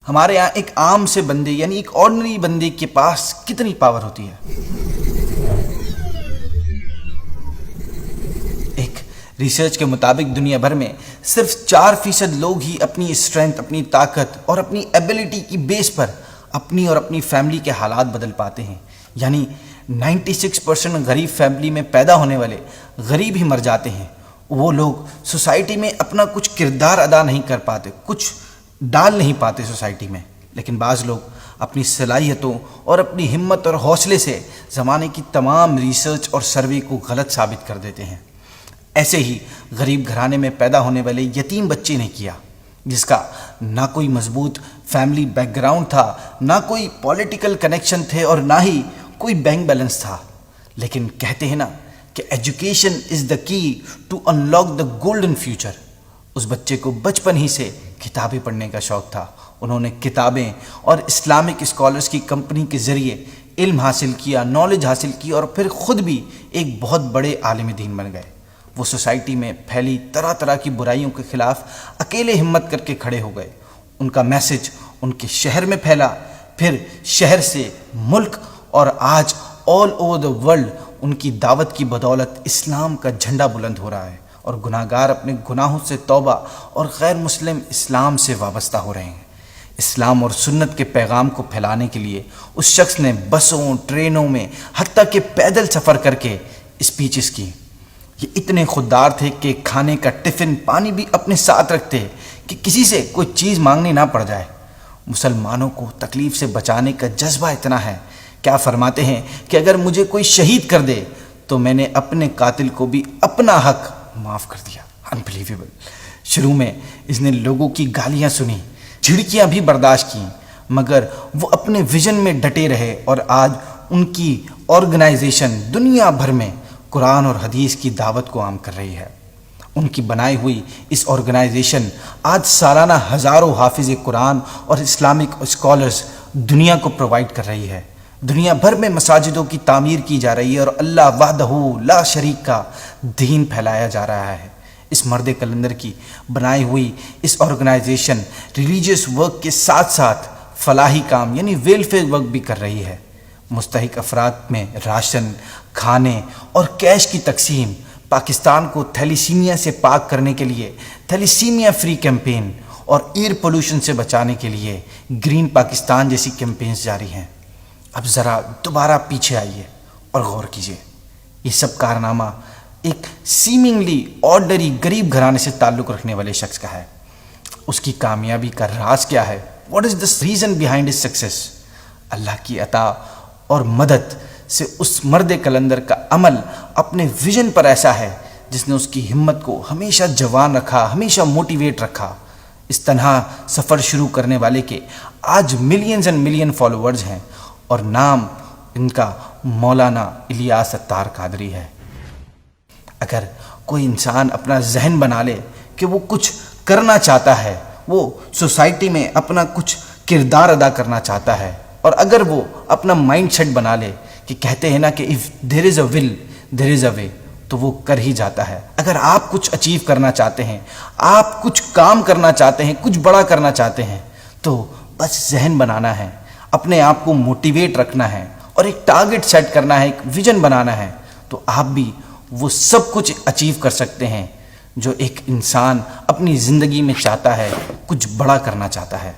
ہمارے یہاں ایک عام سے بندے یعنی ایک آرڈنری بندے کے پاس کتنی پاور ہوتی ہے؟ ایک ریسرچ کے مطابق دنیا بھر میں صرف 4% لوگ ہی اپنی اسٹرینتھ، اپنی طاقت اور اپنی ایبیلٹی کی بیس پر اپنی اور اپنی فیملی کے حالات بدل پاتے ہیں. یعنی 96% غریب فیملی میں پیدا ہونے والے غریب ہی مر جاتے ہیں. وہ لوگ سوسائٹی میں اپنا کچھ کردار ادا نہیں کر پاتے، کچھ ڈال نہیں پاتے سوسائٹی میں. لیکن بعض لوگ اپنی صلاحیتوں اور اپنی ہمت اور حوصلے سے زمانے کی تمام ریسرچ اور سروے کو غلط ثابت کر دیتے ہیں. ایسے ہی غریب گھرانے میں پیدا ہونے والے یتیم بچے نے کیا، جس کا نہ کوئی مضبوط فیملی بیک گراؤنڈ تھا، نہ کوئی پولیٹیکل کنیکشن تھے اور نہ ہی کوئی بینک بیلنس تھا. لیکن کہتے ہیں نا کہ education is the key to unlock the golden future. اس بچے کو بچپن ہی سے کتابیں پڑھنے کا شوق تھا. انہوں نے کتابیں اور اسلامک اسکالرس کی کمپنی کے ذریعے علم حاصل کیا، نالج حاصل کی اور پھر خود بھی ایک بہت بڑے عالم دین بن گئے. وہ سوسائٹی میں پھیلی طرح طرح کی برائیوں کے خلاف اکیلے ہمت کر کے کھڑے ہو گئے. ان کا میسج ان کے شہر میں پھیلا، پھر شہر سے ملک، اور آج all over the world in کی دعوت کی بدولت اسلام کا جھنڈا بلند ہو رہا ہے اور گناہ گار اپنے گناہوں سے توبہ اور غیر مسلم اسلام سے وابستہ ہو رہے ہیں. اسلام اور سنت کے پیغام کو پھیلانے کے لیے اس شخص نے بسوں، ٹرینوں میں، حتیٰ کہ پیدل سفر کر کے اسپیچز کی. یہ اتنے خوددار تھے کہ کھانے کا ٹفن، پانی بھی اپنے ساتھ رکھتے کہ کسی سے کوئی چیز مانگنی نہ پڑ جائے. مسلمانوں کو تکلیف سے بچانے کا جذبہ اتنا ہے، کیا فرماتے ہیں کہ اگر مجھے کوئی شہید کر دے تو میں نے اپنے قاتل کو بھی اپنا حق معاف کر دیا. انبلیویبل. شروع میں اس نے لوگوں کی گالیاں سنی، جھڑکیاں بھی برداشت کیں، مگر وہ اپنے ویژن میں ڈٹے رہے اور آج ان کی آرگنائزیشن دنیا بھر میں قرآن اور حدیث کی دعوت کو عام کر رہی ہے. ان کی بنائی ہوئی اس آرگنائزیشن آج سالانہ ہزاروں حافظ قرآن اور اسلامک اسکالرز دنیا کو پرووائڈ کر رہی ہے. دنیا بھر میں مساجدوں کی تعمیر کی جا رہی ہے اور اللہ وحدہ لا شریک کا دین پھیلایا جا رہا ہے. اس مرد کلندر کی بنائی ہوئی اس آرگنائزیشن ریلیجیس ورک کے ساتھ ساتھ فلاحی کام یعنی ویلفیئر ورک بھی کر رہی ہے. مستحق افراد میں راشن، کھانے اور کیش کی تقسیم، پاکستان کو تھیلیسیمیا سے پاک کرنے کے لیے تھیلیسیمیا فری کیمپین اور ایئر پولوشن سے بچانے کے لیے گرین پاکستان جیسی کیمپینز جاری ہیں. اب ذرا دوبارہ پیچھے آئیے اور غور کیجیے. یہ سب کارنامہ ایک سیمنگلی آرڈنری غریب گھرانے سے تعلق رکھنے والے شخص کا ہے. اس کی کامیابی کا راز کیا ہے؟ What is the reason behind his success? اللہ کی عطا اور مدد سے اس مرد کلندر کا عمل اپنے ویژن پر ایسا ہے جس نے اس کی ہمت کو ہمیشہ جوان رکھا، ہمیشہ موٹیویٹ رکھا. اس تنہا سفر شروع کرنے والے کے آج ملینز اینڈ ملین فالوورز ہیں اور نام ان کا مولانا الیاس اتار قادری ہے. اگر کوئی انسان اپنا ذہن بنا لے کہ وہ کچھ کرنا چاہتا ہے، وہ سوسائٹی میں اپنا کچھ کردار ادا کرنا چاہتا ہے، اور اگر وہ اپنا مائنڈ سیٹ بنا لے کہ کہتے ہیں نا کہ اف دیر از اے ول دیر از اے وے، تو وہ کر ہی جاتا ہے. اگر آپ کچھ اچیو کرنا چاہتے ہیں، آپ کچھ کام کرنا چاہتے ہیں، کچھ بڑا کرنا چاہتے ہیں، تو بس ذہن بنانا ہے، اپنے آپ کو موٹیویٹ رکھنا ہے اور ایک ٹارگٹ سیٹ کرنا ہے، ایک ویژن بنانا ہے، تو آپ بھی وہ سب کچھ اچیو کر سکتے ہیں جو ایک انسان اپنی زندگی میں چاہتا ہے، کچھ بڑا کرنا چاہتا ہے.